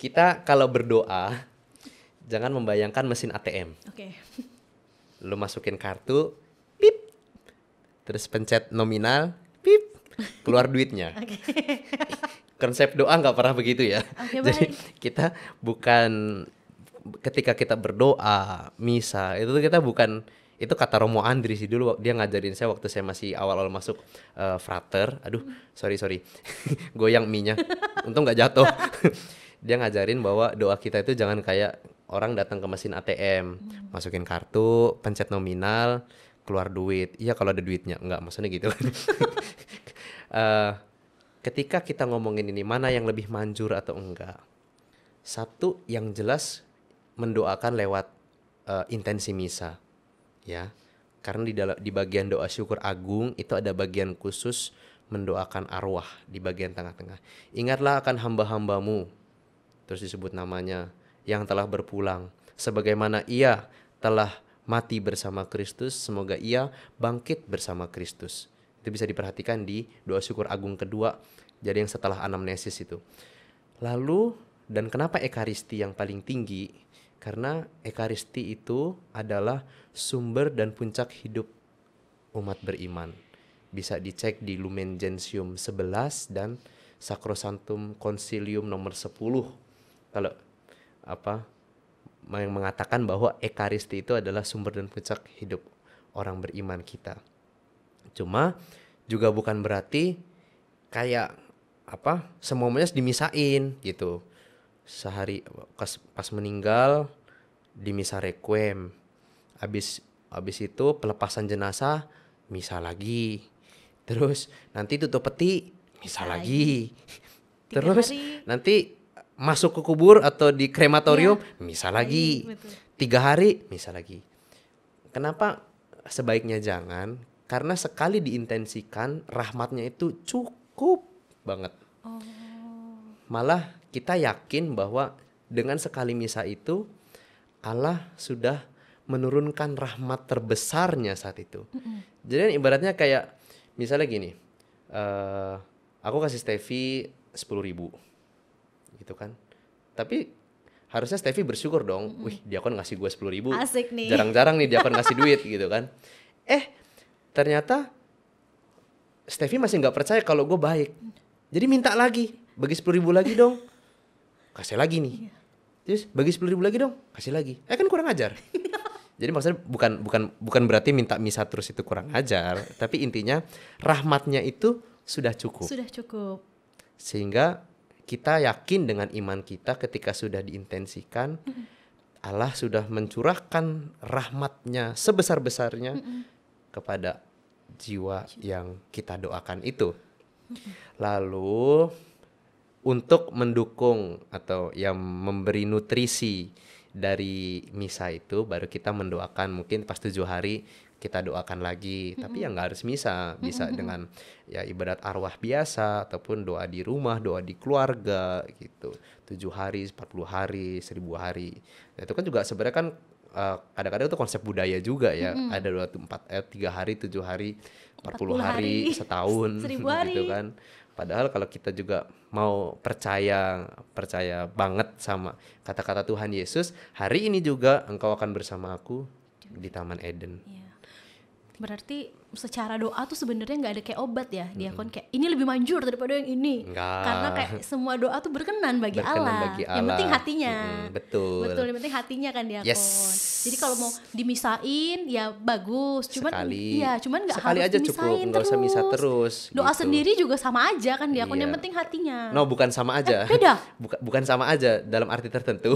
kita kalau berdoa jangan membayangkan mesin ATM. Oke. Lu masukin kartu, pip, terus pencet nominal, pip, keluar duitnya. Konsep doa nggak pernah begitu ya. Jadi kita bukan, ketika kita berdoa misa itu kita bukan, itu kata Romo Andri sih dulu, dia ngajarin saya waktu saya masih awal-awal masuk frater. Aduh, sorry goyang mie-nya, untung nggak jatuh. Dia ngajarin bahwa doa kita itu jangan kayak orang datang ke mesin ATM, masukin kartu, pencet nominal, keluar duit. Iya kalau ada duitnya, enggak, maksudnya gitu. Ketika kita ngomongin ini, mana yang lebih manjur atau enggak? Satu yang jelas mendoakan lewat intensi misa, ya. Karena di bagian doa syukur agung itu ada bagian khusus mendoakan arwah di bagian tengah-tengah. Ingatlah akan hamba-hambamu, terus disebut namanya, yang telah berpulang, sebagaimana ia telah mati bersama Kristus, semoga ia bangkit bersama Kristus. Itu bisa diperhatikan di doa syukur agung kedua, jadi yang setelah anamnesis itu. Lalu, dan kenapa Ekaristi yang paling tinggi? Karena Ekaristi itu adalah sumber dan puncak hidup umat beriman. Bisa dicek di Lumen Gentium 11 dan Sacrosanctum Concilium nomor 10. Kalau yang mengatakan bahwa Ekaristi itu adalah sumber dan puncak hidup orang beriman kita. Cuma juga bukan berarti kayak semuanya dimisain gitu. Sehari pas meninggal di misa requiem, habis itu pelepasan jenazah misa lagi, Terus nanti tutup peti, misa Misa lagi. 3 Terus hari. nanti masuk ke kubur atau di krematorium, misa Lagi, lagi. betul. 3 hari, misa lagi. Kenapa sebaiknya jangan? Karena sekali diintensikan, rahmatnya itu cukup banget. Oh, Malah kita yakin bahwa dengan sekali misa itu, Allah sudah menurunkan rahmat terbesarnya saat itu. Jadi ibaratnya kayak misalnya gini, aku kasih Steffi 10.000 gitu kan. Tapi harusnya Steffi bersyukur dong, wih diakon ngasih gue 10.000, Asik nih. jarang-jarang nih diakon ngasih duit gitu kan. Ternyata Steffi masih nggak percaya kalau gue baik. Jadi minta lagi, bagi 10.000 lagi dong, kasih lagi nih. Terus bagi 10.000 lagi dong, kasih lagi. Kan kurang ajar. Jadi maksudnya bukan berarti minta misa terus itu kurang ajar, tapi intinya rahmatnya itu sudah cukup. sudah cukup. Sehingga kita yakin dengan iman kita ketika sudah diintensikan, Allah sudah mencurahkan rahmatnya sebesar-besarnya kepada jiwa yang kita doakan itu. Lalu untuk mendukung atau yang memberi nutrisi dari misa itu, baru kita mendoakan. Mungkin pas 7 hari kita doakan lagi, tapi ya nggak harus misa, bisa dengan ya ibadat arwah biasa ataupun doa di rumah, doa di keluarga gitu. 7 hari, 40 hari, 1000 hari. Nah, itu kan juga sebenarnya kan kadang-kadang itu konsep budaya juga ya. Ada 3 hari, 7 hari, 40 hari, setahun 1000 hari. gitu kan. Padahal kalau kita juga mau percaya banget sama kata-kata Tuhan Yesus, hari ini juga engkau akan bersama aku di Taman Eden. Iya. Berarti secara doa tuh sebenarnya nggak ada kayak obat ya, diakon kayak ini lebih manjur daripada yang ini. Enggak. Karena kayak semua doa tuh berkenan bagi Berkenan Allah. bagi Yang Allah. penting hatinya. Betul. Betul, yang penting hatinya kan diakon. Yes. Jadi kalau mau dimisain ya bagus, cuman Sekali. iya, cuman nggak Sekali harus aja cukup, dimisain nggak usah misa terus, Doa gitu. sendiri juga sama aja kan diakon, yang Iya. penting hatinya. No, bukan sama aja. beda? Bukan sama aja dalam arti tertentu.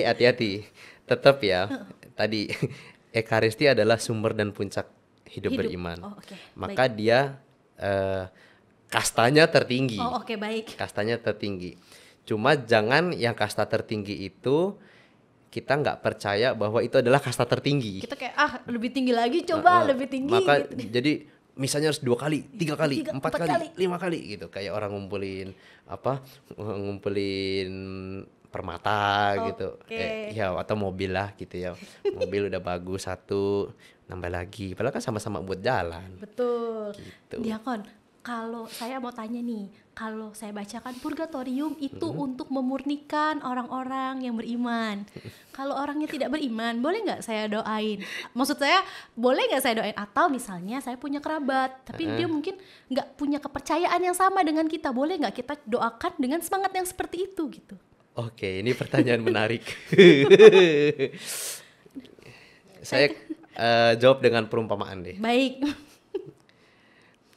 Hati-hati. Tetap ya. Tadi Ekaristi adalah sumber dan puncak hidup beriman. Oh, oke. Maka dia kastanya tertinggi. Oh, oke, baik. Kastanya tertinggi. Cuma jangan yang kasta tertinggi itu kita nggak percaya bahwa itu adalah kasta tertinggi. Kita kayak lebih tinggi lagi, coba lebih tinggi Maka gitu. jadi misalnya harus 2 kali, 3 kali, 4 4 kali, kali. 5 kali gitu. Kayak orang ngumpulin permata gitu. Oke. Ya atau mobil lah gitu ya. Mobil udah bagus satu, nambah lagi. Padahal kan sama-sama buat jalan. Betul. Gitu. Diakon, kalau saya mau tanya nih, kalau saya bacakan purgatorium itu untuk memurnikan orang-orang yang beriman. Kalau orangnya tidak beriman, boleh nggak saya doain? Maksud saya, boleh nggak saya doain? Atau misalnya saya punya kerabat, tapi dia mungkin nggak punya kepercayaan yang sama dengan kita, boleh nggak kita doakan dengan semangat yang seperti itu gitu? Oke, ini pertanyaan menarik. Saya jawab dengan perumpamaan deh. Baik.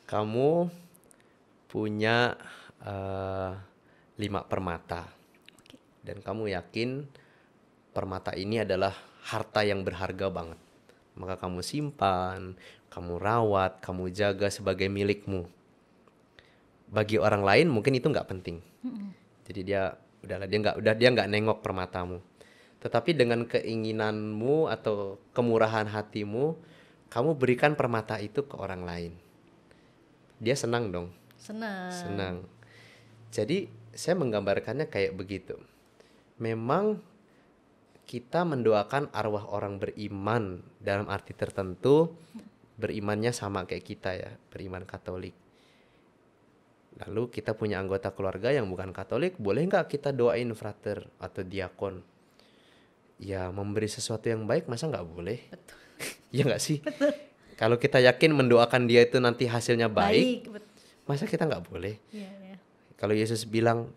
Kamu punya 5 permata. Dan kamu yakin permata ini adalah harta yang berharga banget. Maka kamu simpan, kamu rawat, kamu jaga sebagai milikmu. Bagi orang lain mungkin itu nggak penting. Jadi dia nggak nengok permatamu. Tetapi dengan keinginanmu atau kemurahan hatimu, kamu berikan permata itu ke orang lain. Dia senang dong. Senang. Jadi saya menggambarkannya kayak begitu. Memang kita mendoakan arwah orang beriman dalam arti tertentu, berimannya sama kayak kita ya, beriman Katolik. Lalu kita punya anggota keluarga yang bukan Katolik, boleh nggak kita doain frater atau diakon? Ya memberi sesuatu yang baik, masa nggak boleh? Betul. Ya nggak sih? Betul. Kalau kita yakin mendoakan dia itu nanti hasilnya baik, masa kita nggak boleh? Iya, iya. Kalau Yesus bilang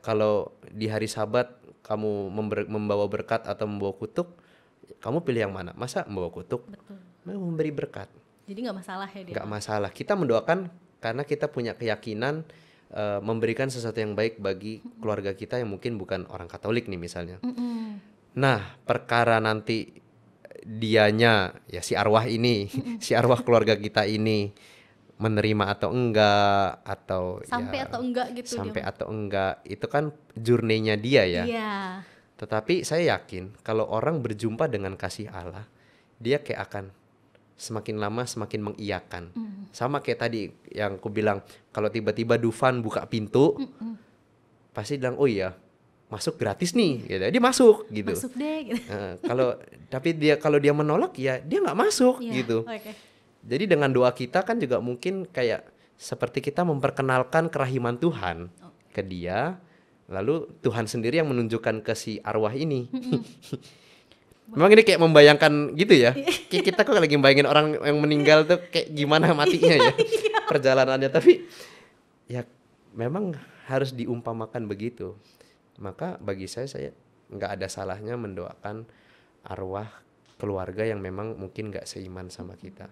kalau di hari Sabat kamu membawa berkat atau membawa kutuk, kamu pilih yang mana? Masa membawa kutuk? Betul. Memberi berkat. Jadi nggak masalah ya dia. Nggak masalah. Kita mendoakan karena kita punya keyakinan memberikan sesuatu yang baik bagi keluarga kita yang mungkin bukan orang Katolik nih misalnya. Nah, perkara nanti dianya ya si arwah ini, si arwah keluarga kita ini menerima atau enggak, atau Sampai ya atau enggak gitu sampai dia. atau enggak, itu kan journey-nya dia ya. Iya. Tetapi saya yakin kalau orang berjumpa dengan kasih Allah, dia kayak akan semakin lama semakin mengiyakan. Sama kayak tadi yang aku bilang, kalau tiba-tiba Dufan buka pintu, pasti bilang, oh iya, masuk gratis nih, gitu. Dia masuk gitu. Masuk deh gitu. Tapi kalau dia menolak ya dia nggak masuk Iya, gitu. oke. Jadi dengan doa kita kan juga mungkin kayak seperti kita memperkenalkan kerahiman Tuhan ke dia, lalu Tuhan sendiri yang menunjukkan ke si arwah ini. Memang ini kayak membayangkan gitu ya. Kayak kita kok lagi bayangin orang yang meninggal tuh kayak gimana matinya ya perjalanannya. Tapi ya memang harus diumpamakan begitu. Maka bagi saya nggak ada salahnya mendoakan arwah keluarga yang memang mungkin nggak seiman sama kita.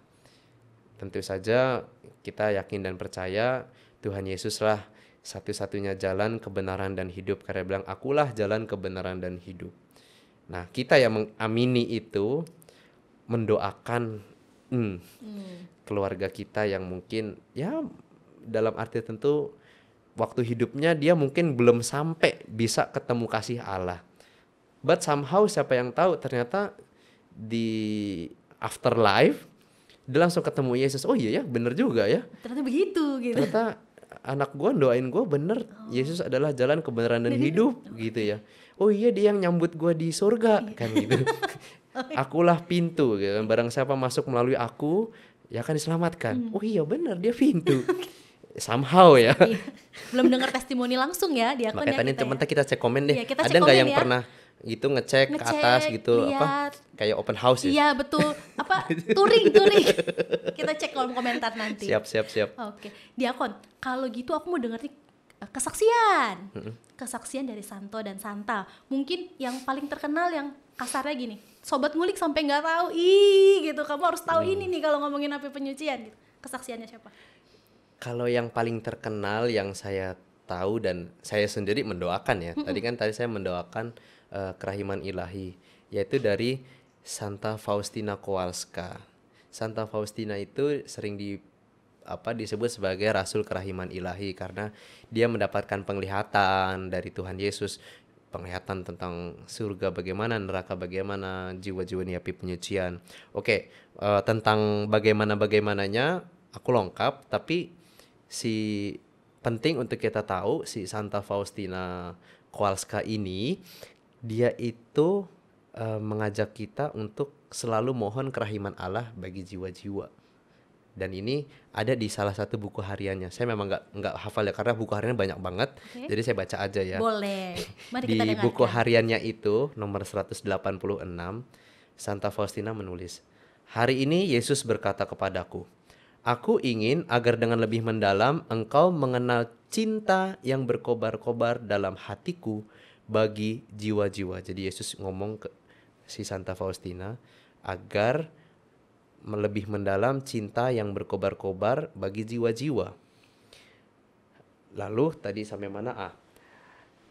Tentu saja kita yakin dan percaya Tuhan Yesuslah satu-satunya jalan kebenaran dan hidup, karena bilang akulah jalan kebenaran dan hidup. Nah, kita yang mengamini itu, mendoakan keluarga kita yang mungkin ya dalam arti tentu waktu hidupnya dia mungkin belum sampai bisa ketemu kasih Allah. But somehow siapa yang tahu ternyata di afterlife dia langsung ketemu Yesus. Oh iya ya, bener juga ya. Ternyata begitu gitu. Ternyata anak gue doain gue bener, Yesus adalah jalan kebenaran dan hidup gitu ya. Oh iya, dia yang nyambut gue di surga kan gitu. Akulah pintu gitu. Barang siapa masuk melalui aku ya akan diselamatkan. Oh iya bener, dia pintu. Somehow ya. Iya. Belum dengar testimoni langsung ya di akun Makanya ya tadi kita ya. teman-teman kita cek komen deh. Iya, kita Ada cek nggak komen yang ya. pernah gitu ngecek ke atas gitu apa? lihat. Kayak open house ya. Iya betul. Apa touring. Kita cek kolom komentar nanti. Siap. Oke, Diakon, kalau gitu aku mau denger nih kesaksian. Kesaksian dari Santo dan Santa. Mungkin yang paling terkenal yang kasarnya gini. Sobat ngulik sampai nggak tahu. Gitu. Kamu harus tahu ini nih kalau ngomongin api penyucian gitu. Kesaksiannya siapa? Kalau yang paling terkenal yang saya tahu dan saya sendiri mendoakan ya. Tadi saya mendoakan kerahiman ilahi, yaitu dari Santa Faustina Kowalska. Santa Faustina itu sering disebut sebagai rasul kerahiman ilahi karena dia mendapatkan penglihatan dari Tuhan Yesus, penglihatan tentang surga bagaimana, neraka bagaimana, jiwa-jiwa di api penyucian. Oke, tentang bagaimananya aku lengkap, tapi penting untuk kita tahu si Santa Faustina Kowalska ini dia itu mengajak kita untuk selalu mohon kerahiman Allah bagi jiwa-jiwa. Dan ini ada di salah satu buku hariannya. Saya memang nggak hafal ya karena buku hariannya banyak banget. Oke. Jadi saya baca aja ya. Boleh. Mari Di kita dengarkan. buku hariannya itu nomor 186, Santa Faustina menulis, "Hari ini Yesus berkata kepadaku, aku ingin agar dengan lebih mendalam engkau mengenal cinta yang berkobar-kobar dalam hatiku bagi jiwa-jiwa." Jadi Yesus ngomong ke si Santa Faustina agar lebih mendalam cinta yang berkobar-kobar bagi jiwa-jiwa. Lalu tadi sampai mana?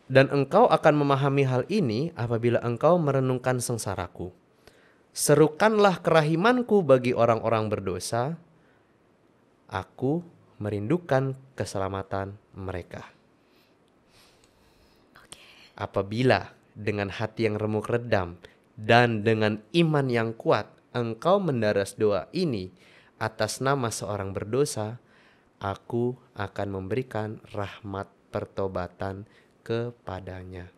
Dan engkau akan memahami hal ini apabila engkau merenungkan sengsaraku. Serukanlah kerahimanku bagi orang-orang berdosa. Aku merindukan keselamatan mereka. Apabila dengan hati yang remuk redam dan dengan iman yang kuat engkau mendaras doa ini atas nama seorang berdosa, aku akan memberikan rahmat pertobatan kepadanya.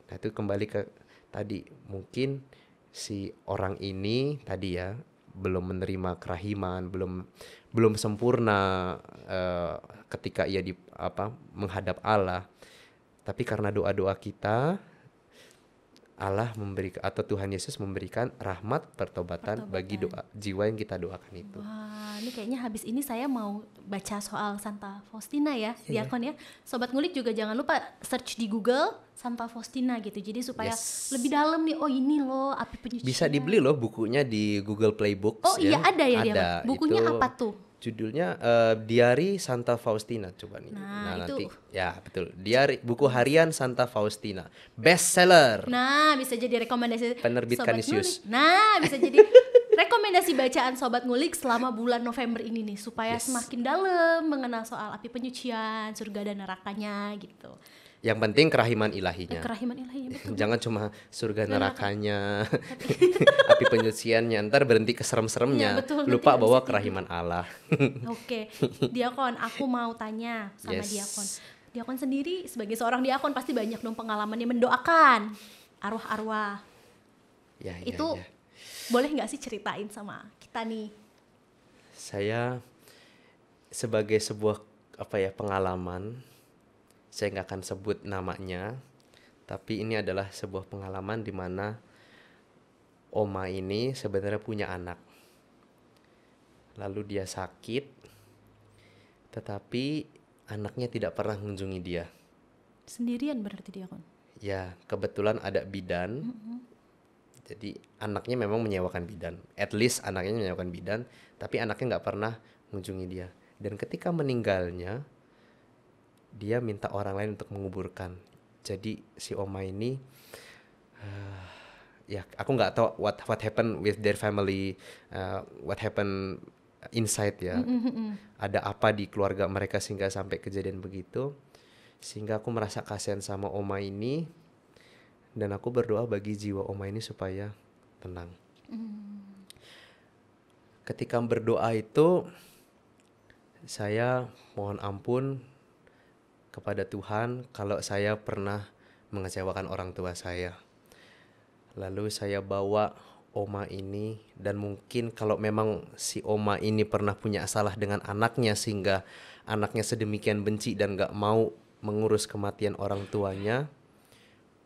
Nah itu kembali ke tadi, mungkin si orang ini tadi ya belum menerima kerahiman, belum sempurna ketika ia menghadap Allah. Tapi karena doa-doa kita, Allah memberikan atau Tuhan Yesus memberikan rahmat pertobatan bagi doa jiwa yang kita doakan itu. Wah, ini kayaknya habis ini saya mau baca soal Santa Faustina ya, Diakon ya. Sobat ngulik juga jangan lupa search di Google Santa Faustina gitu. Jadi supaya lebih dalam nih, oh ini loh api penyucian. Bisa dibeli loh bukunya di Google Play Books. Oh iya, ada ya dia. Bukunya itu apa tuh? Judulnya Diari Santa Faustina, coba nih. Nah, itu. Nanti ya betul. Diari buku harian Santa Faustina. Bestseller. Nah, bisa jadi rekomendasi Penerbit Sobat Kanisius. Ngulik. Nah, bisa jadi rekomendasi bacaan Sobat Ngulik selama bulan November ini nih, supaya Yes. semakin dalam mengenal soal api penyucian, surga dan nerakanya gitu. Yang penting kerahiman ilahinya. Kerahiman ilahi, betul. Jangan cuma surga Neraka. nerakanya, api penyuciannya, ntar berhenti ke Iya, serem-seremnya. betul, nanti Lupa nggak bahwa bisa tidur. kerahiman Allah. Oke, Diakon, aku mau tanya sama Yes. Diakon. Diakon sendiri sebagai seorang diakon pasti banyak dong pengalamannya mendoakan arwah-arwah. Ya, ya, Itu ya. boleh nggak sih ceritain sama kita nih? Saya sebagai sebuah pengalaman, saya nggak akan sebut namanya, tapi ini adalah sebuah pengalaman di mana oma ini sebenarnya punya anak. Lalu dia sakit, tetapi anaknya tidak pernah mengunjungi dia. Sendirian berarti Diakon? Ya, kebetulan ada bidan. Jadi anaknya memang menyewakan bidan. At least anaknya menyewakan bidan, tapi anaknya nggak pernah mengunjungi dia. Dan ketika meninggalnya, dia minta orang lain untuk menguburkan. Jadi si oma ini, ya aku nggak tahu what happened with their family, what happened inside ya. Ada apa di keluarga mereka sehingga sampai kejadian begitu. Sehingga aku merasa kasihan sama oma ini. Dan aku berdoa bagi jiwa oma ini supaya tenang. Ketika berdoa itu, saya mohon ampun kepada Tuhan kalau saya pernah mengecewakan orang tua saya. Lalu saya bawa oma ini, dan mungkin kalau memang si oma ini pernah punya salah dengan anaknya sehingga anaknya sedemikian benci dan gak mau mengurus kematian orang tuanya,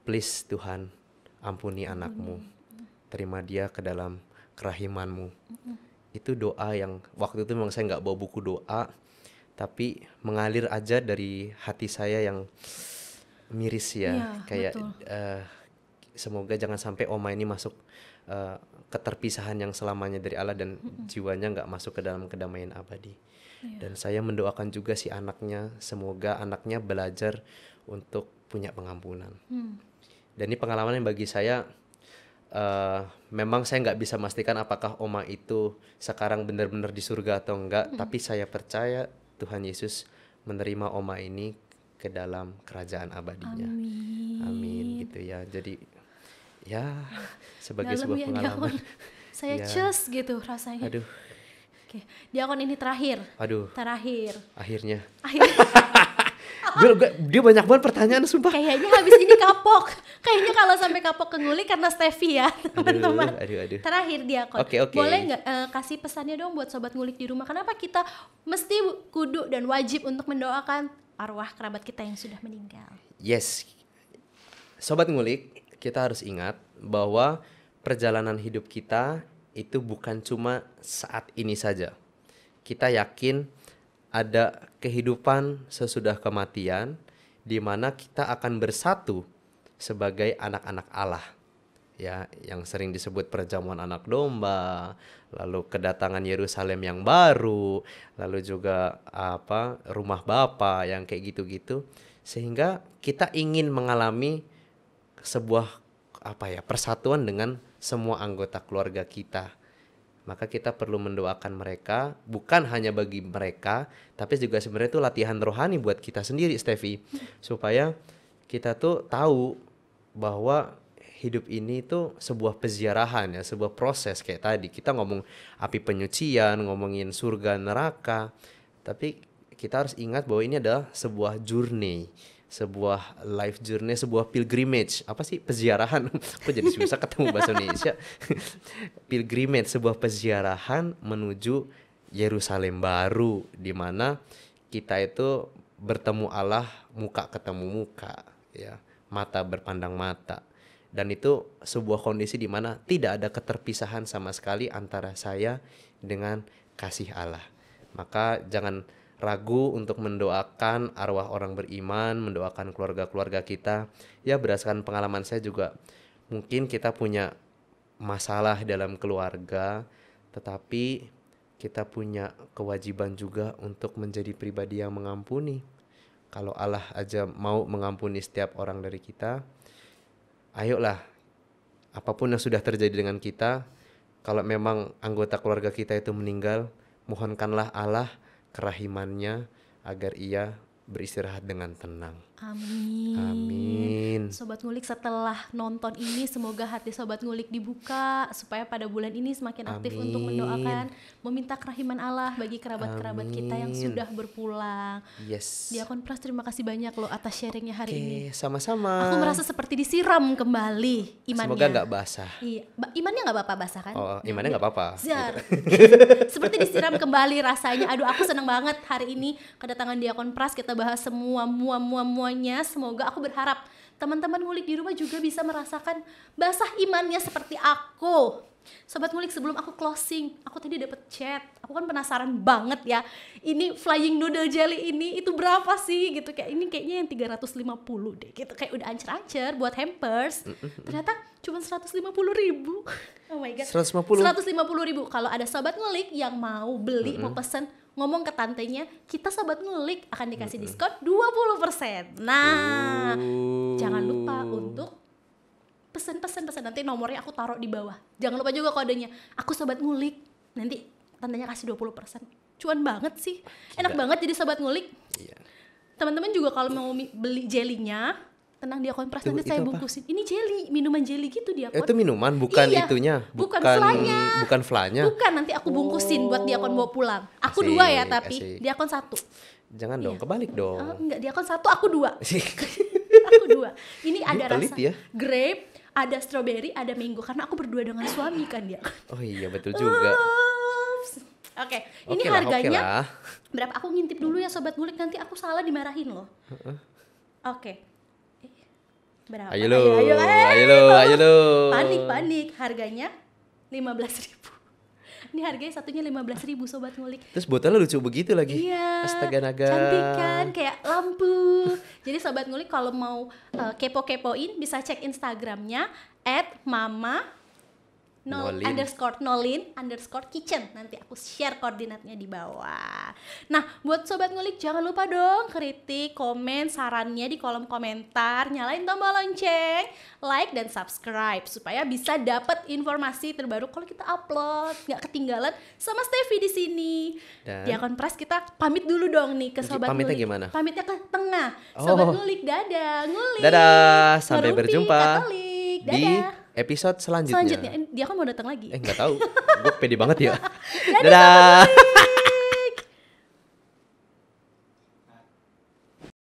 please Tuhan, ampuni anakmu, terima dia ke dalam kerahimanmu. Itu doa yang waktu itu memang saya nggak bawa buku doa, tapi mengalir aja dari hati saya yang miris ya. Iya, Kayak betul. semoga jangan sampai oma ini masuk keterpisahan yang selamanya dari Allah dan jiwanya nggak masuk ke dalam kedamaian abadi. Dan saya mendoakan juga si anaknya, semoga anaknya belajar untuk punya pengampunan. Dan ini pengalaman yang bagi saya, memang saya nggak bisa memastikan apakah oma itu sekarang benar-benar di surga atau enggak, tapi saya percaya Tuhan Yesus menerima oma ini ke dalam kerajaan abadinya. Amin gitu ya. Jadi ya sebagai Dalam sebuah ya, pengalaman. Diakon. Saya Ya. cus gitu rasanya. Aduh, Oke, Diakon ini terakhir. aduh, Terakhir. akhirnya. Akhirnya Dia banyak banget pertanyaan sumpah. kayaknya habis ini kapok. Kayaknya kalau sampai kapok ke Ngulik karena Steffi ya, teman-teman. Aduh. Terakhir Diakon. Oke. Boleh nggak kasih pesannya dong buat sobat Ngulik di rumah? Kenapa kita mesti kudu dan wajib untuk mendoakan arwah kerabat kita yang sudah meninggal? Yes, Sobat Ngulik, kita harus ingat bahwa perjalanan hidup kita itu bukan cuma saat ini saja. Kita yakin ada kehidupan sesudah kematian di mana kita akan bersatu sebagai anak-anak Allah. Ya, yang sering disebut perjamuan anak domba, lalu kedatangan Yerusalem yang baru, lalu juga rumah Bapa yang kayak gitu-gitu, sehingga kita ingin mengalami sebuah persatuan dengan semua anggota keluarga kita. Maka kita perlu mendoakan mereka, bukan hanya bagi mereka, tapi juga sebenarnya itu latihan rohani buat kita sendiri, Steffi, supaya kita tuh tahu bahwa hidup ini tuh sebuah peziarahan ya, sebuah proses kayak tadi. Kita ngomong api penyucian, ngomongin surga neraka, tapi kita harus ingat bahwa ini adalah sebuah journey, sebuah life journey, sebuah pilgrimage. Apa sih peziarahan? Aku jadi susah ketemu bahasa Indonesia. Pilgrimage, sebuah peziarahan menuju Yerusalem baru, di mana kita itu bertemu Allah muka ketemu muka, ya, mata berpandang mata. Dan itu sebuah kondisi di mana tidak ada keterpisahan sama sekali antara saya dengan kasih Allah. Maka jangan ragu untuk mendoakan arwah orang beriman, mendoakan keluarga-keluarga kita. Ya, berdasarkan pengalaman saya juga, mungkin kita punya masalah dalam keluarga, tetapi kita punya kewajiban juga untuk menjadi pribadi yang mengampuni. Kalau Allah aja mau mengampuni setiap orang dari kita, ayolah, apapun yang sudah terjadi dengan kita, kalau memang anggota keluarga kita itu meninggal, mohonkanlah Allah kerahimannya agar ia beristirahat dengan tenang. Amin. Amin. Sobat Ngulik, setelah nonton ini semoga hati Sobat Ngulik dibuka supaya pada bulan ini semakin aktif untuk Amin. mendoakan, meminta kerahiman Allah bagi kerabat-kerabat kita yang Amin. sudah berpulang. Yes. Diakon Pras, terima kasih banyak loh atas sharingnya hari ini. Oke, sama-sama. Aku merasa seperti disiram kembali imannya. Semoga nggak basah. Iya, imannya nggak apa-apa basah kan? Oh, imannya nggak apa-apa. Zar. Seperti disiram kembali rasanya. Aduh, aku senang banget hari ini kedatangan Diakon Pras, kita bahas semua muanya. Semoga, aku berharap teman-teman ngulik di rumah juga bisa merasakan basah imannya seperti aku. Sobat Ngulik, sebelum aku closing, aku tadi dapat chat. Aku kan penasaran banget ya. Ini flying noodle jelly ini itu berapa sih gitu, kayak ini kayaknya yang 350 deh gitu, kayak udah ancer-ancer buat hampers. Ternyata cuma 150.000. Oh my god. 150. 150.000. Kalau ada Sobat Ngulik yang mau beli, mau pesen, ngomong ke tantenya, kita Sobat Ngulik akan dikasih diskon 20%. Nah, jangan lupa untuk pesan nanti nomornya aku taruh di bawah. Jangan lupa juga kodenya. Aku Sobat Ngulik. Nanti tantenya kasih 20%. Cuan banget sih. Enak banget jadi Sobat Ngulik. Iya. Teman-teman juga kalau mau beli jelinya, tenang, Diakon Pras nanti saya itu apa? bungkusin. Ini jelly, minuman jelly gitu Diakon. Itu minuman, bukan Iya, itunya, bukan flanya. bukan flanya. Bukan, nanti aku bungkusin buat Diakon bawa pulang. Aku Asik, 2 ya, tapi asik. Diakon 1. Jangan dong, Iya. kebalik dong. Enggak, Diakon 1, aku 2. Aku 2. Ini ada pelit rasa ya. grape, ada strawberry, ada mango, karena aku berdua dengan suami kan dia. Oh iya, betul juga. Ups. Oke, ini Oke lah, harganya oke lah. berapa? Aku ngintip dulu ya Sobat Ngulik, nanti aku salah dimarahin loh. Oke. Berapa? Ayo lo. Panik. Harganya 15.000. Ini harganya satunya 15.000 Sobat Ngulik. Terus botolnya lucu begitu lagi. Iya, Astaga naga. cantik kan, kayak lampu. Jadi Sobat Ngulik kalau mau kepo-kepoin bisa cek Instagramnya @mama Nolin. _nolin_kitchen. Nanti aku share koordinatnya di bawah. Nah, buat Sobat Ngulik jangan lupa dong kritik, komen, sarannya di kolom komentar. Nyalain tombol lonceng, like dan subscribe supaya bisa dapat informasi terbaru kalau kita upload, nggak ketinggalan sama Steffi di sini. Dan- Diakon Pras, kita pamit dulu dong nih ke Sobat Pamitnya Ngulik. gimana? Pamitnya ke tengah. Sobat Oh. Ngulik, dadah. Ngulik. Dadah, sampai Ngerumpi, berjumpa Katolik. di Dadah. episode selanjutnya. Selanjutnya dia kan mau datang lagi. Nggak tahu. Gue pede banget ya. Dadah, Sobat Ngulik.